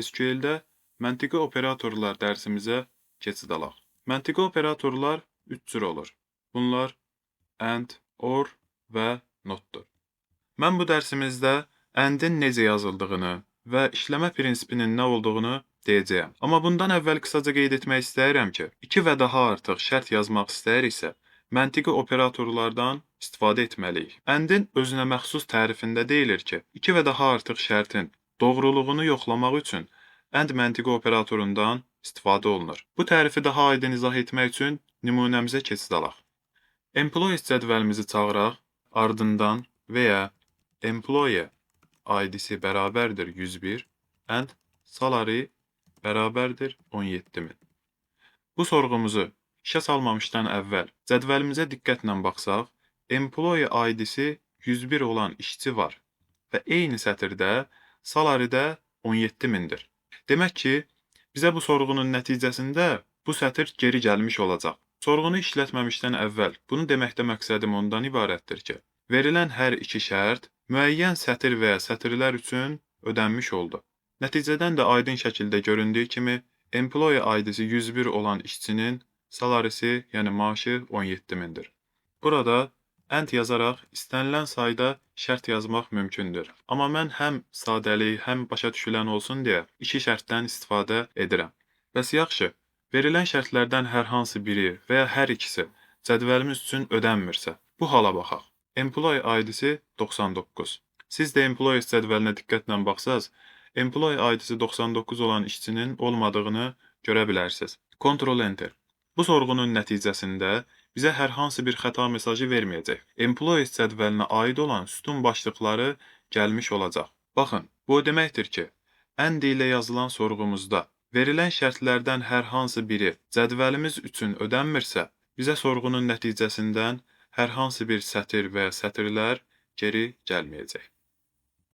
SQL-də məntiqi operatorlar dərsimizə keçid alaq. Məntiqi operatorlar 3 cür olur. Bunlar and, or və notdur. Mən bu dərsimizdə and-in necə yazıldığını və işləmə prinsipinin nə olduğunu deyəcəyəm. Amma bundan əvvəl qısaca qeyd etmək istəyirəm ki, 2 və daha artıq şərt yazmaq istəyiriksə, məntiqi operatorlardan istifadə etməliyik. And-in özünə məxsus tərifində deyilir ki, 2 və daha artıq şərtin doğruluğunu yoxlamaq üçün and məntiqi operatorundan istifadə olunur. Bu tərifi daha aydın izah etmək üçün nümunəmizə keçid alaq. Employees cədvəlimizi çağıraq, ardından və ya employee ID-si bərabərdir 101 and salary bərabərdir 17.000. Bu sorğumuzu işə salmamışdan əvvəl cədvəlimizə diqqətlə baxsaq, employee ID-si 101 olan işçi var və eyni sətirdə salary-də 17.000-dir. Demək ki, bizə bu sorğunun nəticəsində bu sətir geri gəlmiş olacaq. Sorğunu işlətməmişdən əvvəl bunu deməkdə məqsədim ondan ibarətdir ki, verilən hər iki şərt müəyyən sətir və ya sətirlər üçün ödənmiş oldu. Nəticədən də aydın şəkildə göründüyü kimi, employee ID-si 101 olan işçinin salarisi, yəni maaşı 17.000-dir. Burada and yazaraq istənilən sayda şərt yazmaq mümkündür. Amma mən həm sadəlik, həm başa düşülən olsun deyə iki şərtdən istifadə edirəm. Bəs yaxşı, verilən şərtlərdən hər hansı biri və ya hər ikisi cədvəlimiz üçün ödənmirsə, bu hala baxaq. Employee ID-si 99. Siz də employees cədvəlinə diqqətlə baxsaz, employee ID-si 99 olan işçinin olmadığını görə bilərsiniz. Ctrl-Enter. Bu sorğunun nəticəsində bizə hər hansı bir xəta mesajı verməyəcək. Employees cədvəlinə aid olan sütun başlıqları gəlmiş olacaq. Baxın, bu o deməkdir ki, and ilə yazılan sorğumuzda verilən şərtlərdən hər hansı biri cədvəlimiz üçün ödənmirsə, bizə sorğunun nəticəsindən hər hansı bir sətir və ya sətirlər geri gəlməyəcək.